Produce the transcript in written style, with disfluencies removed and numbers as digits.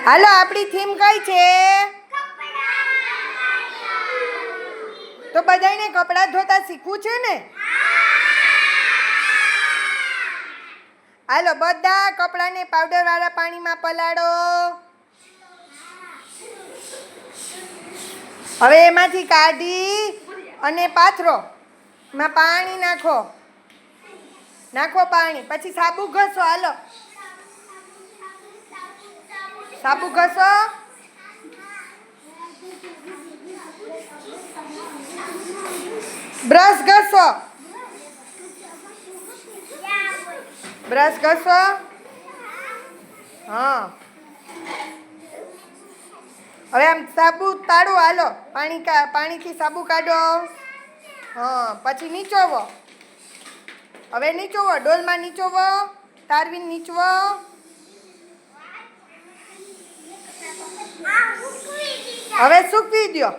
હાલો આપણી થીમ કઈ છે? તો બધાને કપડાં ધોતા શીખવું છે ને? હાલો બધા કપડાને પાવડર વાળા પાણીમાં પલાળો. હવે એમાંથી કાઢી અને પાથરો. એમાં પાણી નાખો પાણી. પછી સાબુ ઘસો. હાલો સાબુ ઘસો. બ્રશ ઘસો. હા હવે આમ સાબુ તાળો. હાલો પાણીથી સાબુ કાઢો. હા પછી નીચોવો. હવે નીચોવો, ડોલમાં નીચોવો, તારવીને નીચવો. હવે સૂકવી દો.